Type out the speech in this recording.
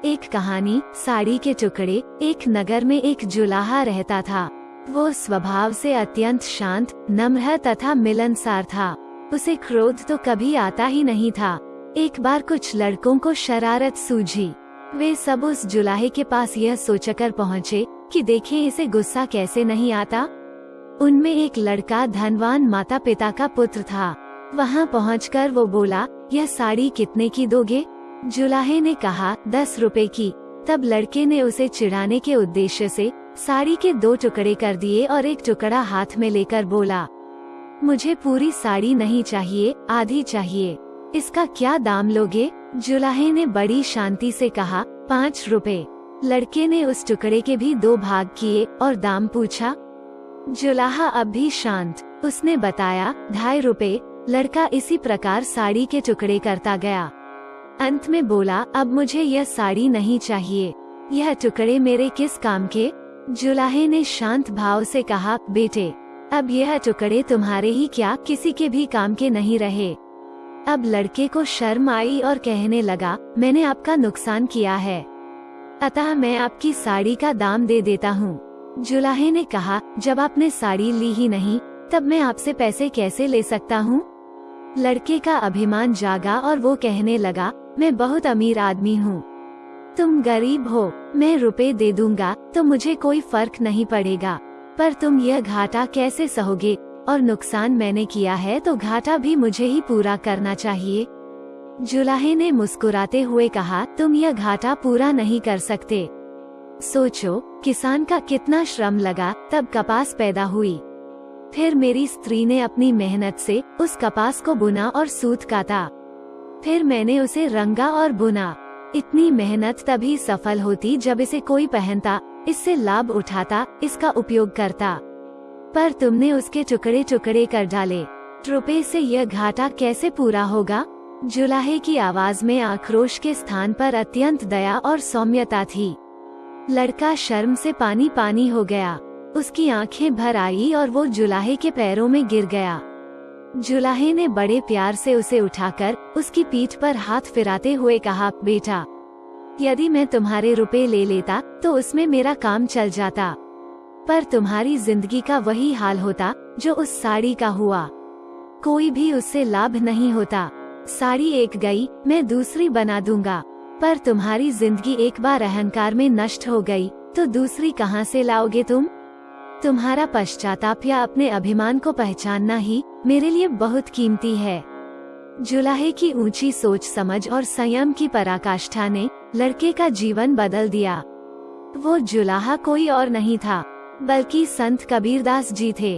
एक कहानी, साड़ी के टुकड़े। एक नगर में एक जुलाहा रहता था। वो स्वभाव से अत्यंत शांत, नम्र तथा मिलनसार था। उसे क्रोध तो कभी आता ही नहीं था। एक बार कुछ लड़कों को शरारत सूझी। वे सब उस जुलाहे के पास यह सोचकर पहुँचे कि देखें इसे गुस्सा कैसे नहीं आता। उनमें एक लड़का धनवान माता पिता का पुत्र था। वहाँ पहुँचकर वो बोला, यह साड़ी कितने की दोगे? जुलाहे ने कहा, 10 रुपए की। तब लड़के ने उसे चिढ़ाने के उद्देश्य से साड़ी के 2 टुकड़े कर दिए और एक टुकड़ा हाथ में लेकर बोला, मुझे पूरी साड़ी नहीं चाहिए, आधी चाहिए। इसका क्या दाम लोगे? जुलाहे ने बड़ी शांति से कहा, 5 रुपए। लड़के ने उस टुकड़े के भी 2 भाग किए और दाम पूछा। जुलाहा अब भी शांत। उसने बताया, 2.5 रुपए। लड़का इसी प्रकार साड़ी के टुकड़े करता गया। अंत में बोला, अब मुझे यह साड़ी नहीं चाहिए। यह टुकड़े मेरे किस काम के? जुलाहे ने शांत भाव से कहा, बेटे, अब यह टुकड़े तुम्हारे ही क्या, किसी के भी काम के नहीं रहे। अब लड़के को शर्म आई और कहने लगा, मैंने आपका नुकसान किया है, अतः मैं आपकी साड़ी का दाम दे देता हूँ। जुलाहे ने कहा, जब आपने साड़ी ली ही नहीं, तब मैं आपसे पैसे कैसे ले सकता हूँ? लड़के का अभिमान जागा और वो कहने लगा, मैं बहुत अमीर आदमी हूँ, तुम गरीब हो। मैं रुपए दे दूंगा तो मुझे कोई फर्क नहीं पड़ेगा, पर तुम यह घाटा कैसे सहोगे? और नुकसान मैंने किया है तो घाटा भी मुझे ही पूरा करना चाहिए। जुलाहे ने मुस्कुराते हुए कहा, तुम यह घाटा पूरा नहीं कर सकते। सोचो, किसान का कितना श्रम लगा, तब कपास पैदा हुई। फिर मेरी स्त्री ने अपनी मेहनत से उस कपास को बुना और सूत काता। फिर मैंने उसे रंगा और बुना। इतनी मेहनत तभी सफल होती जब इसे कोई पहनता, इससे लाभ उठाता, इसका उपयोग करता। पर तुमने उसके टुकड़े टुकड़े कर डाले। रुपए से यह घाटा कैसे पूरा होगा? जुलाहे की आवाज में आक्रोश के स्थान पर अत्यंत दया और सौम्यता थी। लड़का शर्म से पानी पानी हो गया। उसकी आंखें भर आई और वो जुलाहे के पैरों में गिर गया। जुलाहे ने बड़े प्यार से उसे उठाकर उसकी पीठ पर हाथ फिराते हुए कहा, बेटा, यदि मैं तुम्हारे रुपए ले लेता तो उसमें मेरा काम चल जाता, पर तुम्हारी जिंदगी का वही हाल होता जो उस साड़ी का हुआ। कोई भी उससे लाभ नहीं होता। साड़ी एक गई, मैं दूसरी बना दूंगा, पर तुम्हारी जिंदगी एक बार अहंकार में नष्ट हो गई तो दूसरी कहां से लाओगे तुम? तुम्हारा पश्चाताप या अपने अभिमान को पहचानना ही मेरे लिए बहुत कीमती है। जुलाहे की ऊंची सोच समझ और संयम की पराकाष्ठा ने लड़के का जीवन बदल दिया। वो जुलाहा कोई और नहीं था, बल्कि संत कबीरदास जी थे।